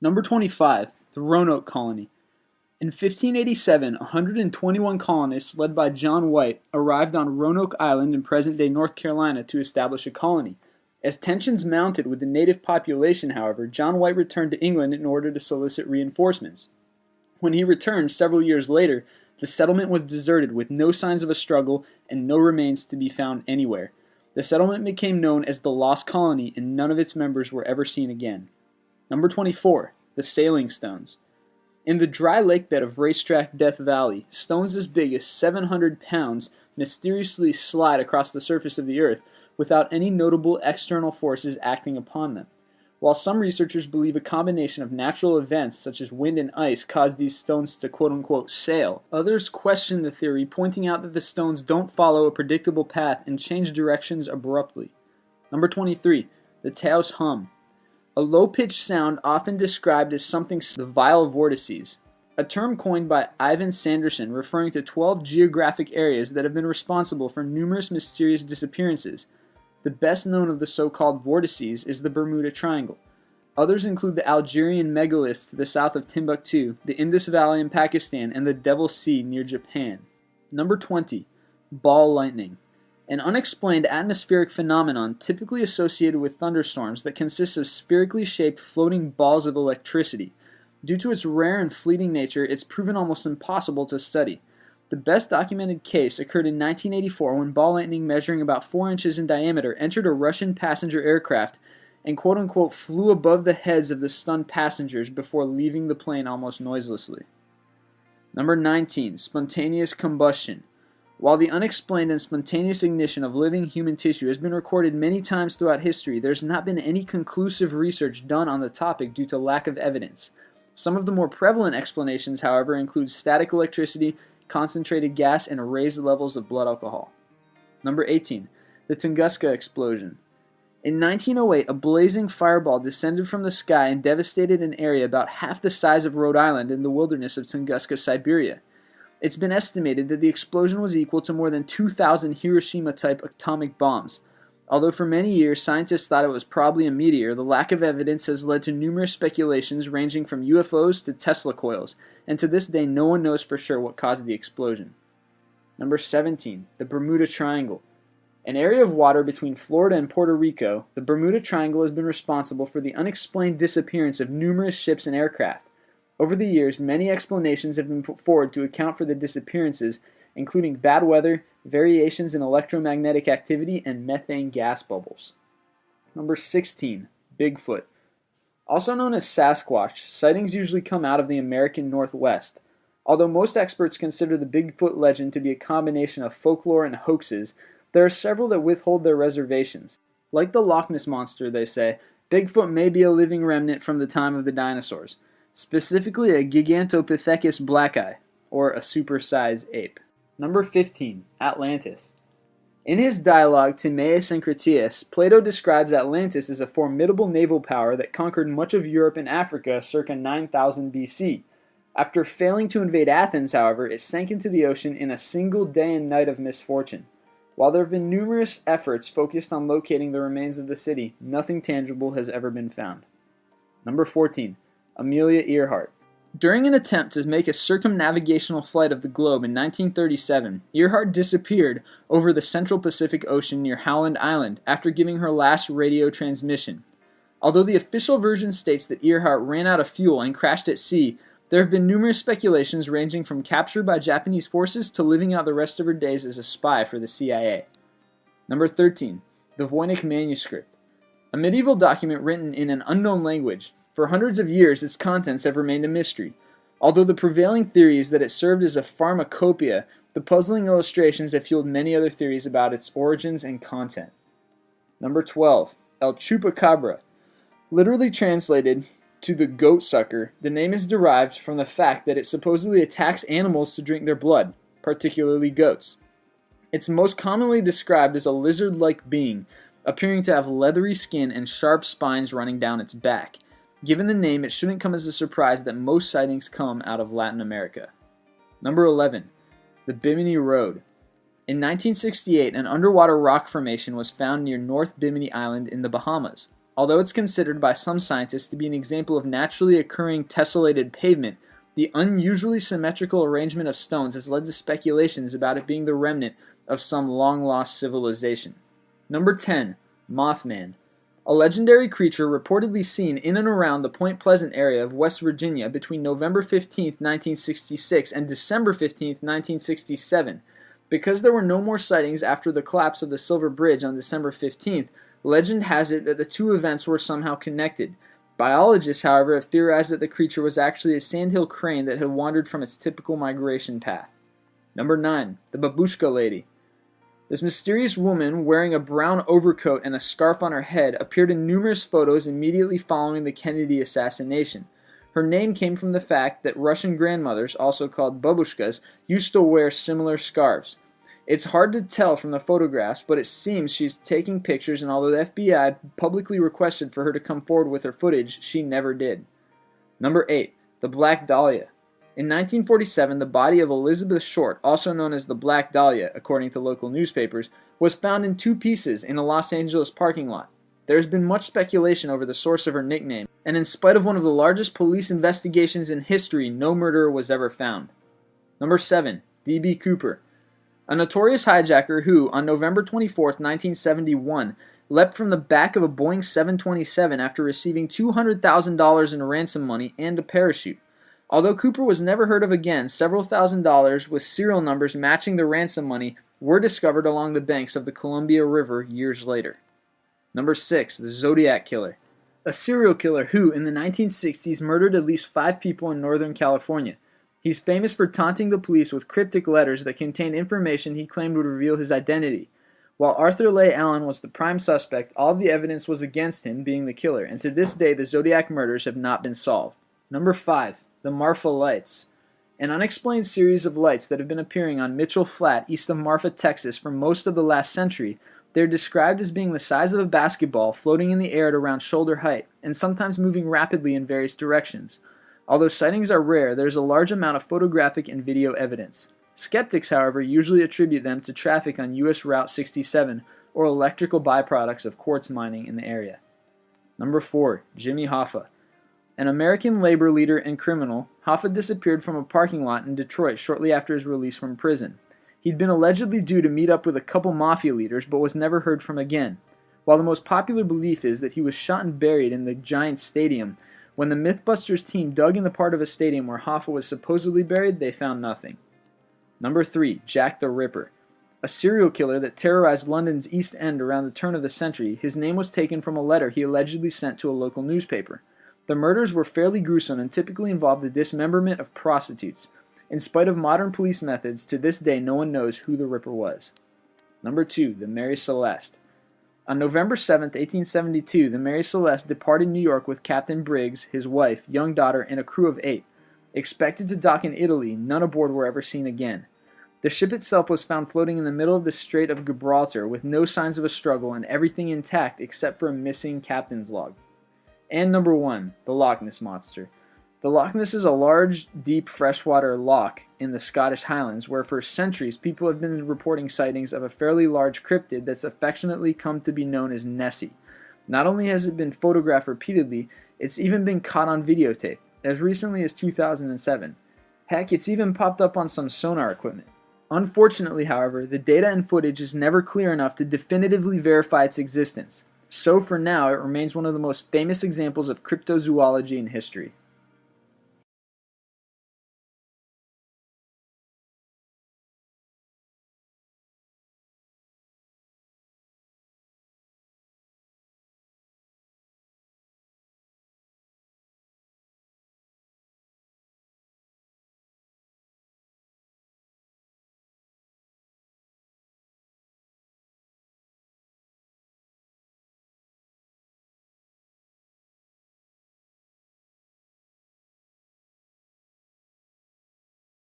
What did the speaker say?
Number 25, the Roanoke Colony. In 1587, 121 colonists led by John White arrived on Roanoke Island in present-day North Carolina to establish a colony. As tensions mounted with the native population, however, John White returned to England in order to solicit reinforcements. When he returned several years later, the settlement was deserted with no signs of a struggle and no remains to be found anywhere. The settlement became known as the Lost Colony, and none of its members were ever seen again. Number 24, the Sailing Stones. In the dry lake bed of Racetrack Death Valley, stones as big as 700 pounds mysteriously slide across the surface of the earth without any notable external forces acting upon them. While some researchers believe a combination of natural events such as wind and ice caused these stones to quote-unquote sail, others question the theory, pointing out that the stones don't follow a predictable path and change directions abruptly. Number 23, the Taos Hum. A low-pitched sound often described as something the vile vortices, a term coined by Ivan Sanderson referring to 12 geographic areas that have been responsible for numerous mysterious disappearances. The best known of the so-called vortices is the Bermuda Triangle. Others include the Algerian megaliths to the south of Timbuktu, the Indus Valley in Pakistan, and the Devil's Sea near Japan. Number 20. Ball lightning. An unexplained atmospheric phenomenon typically associated with thunderstorms that consists of spherically shaped floating balls of electricity. Due to its rare and fleeting nature, it's proven almost impossible to study. The best documented case occurred in 1984 when ball lightning measuring about 4 inches in diameter entered a Russian passenger aircraft and quote-unquote flew above the heads of the stunned passengers before leaving the plane almost noiselessly. Number 19. Spontaneous combustion. While the unexplained and spontaneous ignition of living human tissue has been recorded many times throughout history, there's not been any conclusive research done on the topic due to lack of evidence. Some of the more prevalent explanations, however, include static electricity, concentrated gas, and raised levels of blood alcohol. Number 18. The Tunguska explosion. In 1908, a blazing fireball descended from the sky and devastated an area about half the size of Rhode Island in the wilderness of Tunguska, Siberia. It's been estimated that the explosion was equal to more than 2,000 Hiroshima-type atomic bombs. Although for many years scientists thought it was probably a meteor, the lack of evidence has led to numerous speculations ranging from UFOs to Tesla coils, and to this day no one knows for sure what caused the explosion. Number 17. The Bermuda Triangle. An area of water between Florida and Puerto Rico, the Bermuda Triangle has been responsible for the unexplained disappearance of numerous ships and aircraft. Over the years, many explanations have been put forward to account for the disappearances, including bad weather, variations in electromagnetic activity, and methane gas bubbles. Number 16. Bigfoot. Also known as Sasquatch, sightings usually come out of the American Northwest. Although most experts consider the Bigfoot legend to be a combination of folklore and hoaxes, there are several that withhold their reservations. Like the Loch Ness Monster, they say, Bigfoot may be a living remnant from the time of the dinosaurs, specifically a Gigantopithecus blacki, or a supersized ape. Number 15. Atlantis. In his dialogue Timaeus and Critias, Plato describes Atlantis as a formidable naval power that conquered much of Europe and Africa circa 9000 BC. After failing to invade Athens, however, it sank into the ocean in a single day and night of misfortune. While there have been numerous efforts focused on locating the remains of the city, nothing tangible has ever been found. Number 14. Amelia Earhart. During an attempt to make a circumnavigational flight of the globe in 1937, Earhart disappeared over the Central Pacific Ocean near Howland Island after giving her last radio transmission. Although the official version states that Earhart ran out of fuel and crashed at sea, there have been numerous speculations ranging from capture by Japanese forces to living out the rest of her days as a spy for the CIA. Number 13. The Voynich Manuscript. A medieval document written in an unknown language. For hundreds of years, its contents have remained a mystery. Although the prevailing theory is that it served as a pharmacopoeia, the puzzling illustrations have fueled many other theories about its origins and content. Number 12. El Chupacabra. Literally translated to the goat sucker, the name is derived from the fact that it supposedly attacks animals to drink their blood, particularly goats. It's most commonly described as a lizard-like being, appearing to have leathery skin and sharp spines running down its back. Given the name, it shouldn't come as a surprise that most sightings come out of Latin America. Number 11. The Bimini Road. In 1968, an underwater rock formation was found near North Bimini Island in the Bahamas. Although it's considered by some scientists to be an example of naturally occurring tessellated pavement, the unusually symmetrical arrangement of stones has led to speculations about it being the remnant of some long-lost civilization. Number 10. Mothman. A legendary creature reportedly seen in and around the Point Pleasant area of West Virginia between November 15, 1966 and December 15, 1967. Because there were no more sightings after the collapse of the Silver Bridge on December 15th, legend has it that the two events were somehow connected. Biologists, however, have theorized that the creature was actually a sandhill crane that had wandered from its typical migration path. Number 9. The Babushka Lady. This mysterious woman, wearing a brown overcoat and a scarf on her head, appeared in numerous photos immediately following the Kennedy assassination. Her name came from the fact that Russian grandmothers, also called babushkas, used to wear similar scarves. It's hard to tell from the photographs, but it seems she's taking pictures, and although the FBI publicly requested for her to come forward with her footage, she never did. Number 8. The Black Dahlia. In 1947, the body of Elizabeth Short, also known as the Black Dahlia, according to local newspapers, was found in 2 pieces in a Los Angeles parking lot. There has been much speculation over the source of her nickname, and in spite of one of the largest police investigations in history, no murderer was ever found. Number 7. D.B. Cooper. A notorious hijacker who, on November 24, 1971, leapt from the back of a Boeing 727 after receiving $200,000 in ransom money and a parachute. Although Cooper was never heard of again, several $1,000s with serial numbers matching the ransom money were discovered along the banks of the Columbia River years later. Number 6. The Zodiac Killer. A serial killer who, in the 1960s, murdered at least 5 people in Northern California. He's famous for taunting the police with cryptic letters that contained information he claimed would reveal his identity. While Arthur Leigh Allen was the prime suspect, all of the evidence was against him being the killer, and to this day the Zodiac murders have not been solved. Number 5. The Marfa Lights. An unexplained series of lights that have been appearing on Mitchell Flat east of Marfa, Texas for most of the last century. They're described as being the size of a basketball, floating in the air at around shoulder height, and sometimes moving rapidly in various directions. Although sightings are rare, there's a large amount of photographic and video evidence. Skeptics, however, usually attribute them to traffic on U.S. Route 67 or electrical byproducts of quartz mining in the area. Number 4. Jimmy Hoffa. An American labor leader and criminal, Hoffa disappeared from a parking lot in Detroit shortly after his release from prison. He'd been allegedly due to meet up with a couple mafia leaders, but was never heard from again. While the most popular belief is that he was shot and buried in the Giants Stadium, when the Mythbusters team dug in the part of a stadium where Hoffa was supposedly buried, they found nothing. Number 3. Jack the Ripper. A serial killer that terrorized London's East End around the turn of the century, his name was taken from a letter he allegedly sent to a local newspaper. The murders were fairly gruesome and typically involved the dismemberment of prostitutes. In spite of modern police methods, to this day no one knows who the Ripper was. Number 2. The Mary Celeste. On November 7, 1872, the Mary Celeste departed New York with Captain Briggs, his wife, young daughter, and a crew of 8. Expected to dock in Italy, none aboard were ever seen again. The ship itself was found floating in the middle of the Strait of Gibraltar with no signs of a struggle and everything intact except for a missing captain's log. And number 1, the Loch Ness Monster. The Loch Ness is a large, deep freshwater loch in the Scottish Highlands where for centuries people have been reporting sightings of a fairly large cryptid that's affectionately come to be known as Nessie. Not only has it been photographed repeatedly, it's even been caught on videotape, as recently as 2007. Heck, it's even popped up on some sonar equipment. Unfortunately, however, the data and footage is never clear enough to definitively verify its existence. So for now, it remains one of the most famous examples of cryptozoology in history.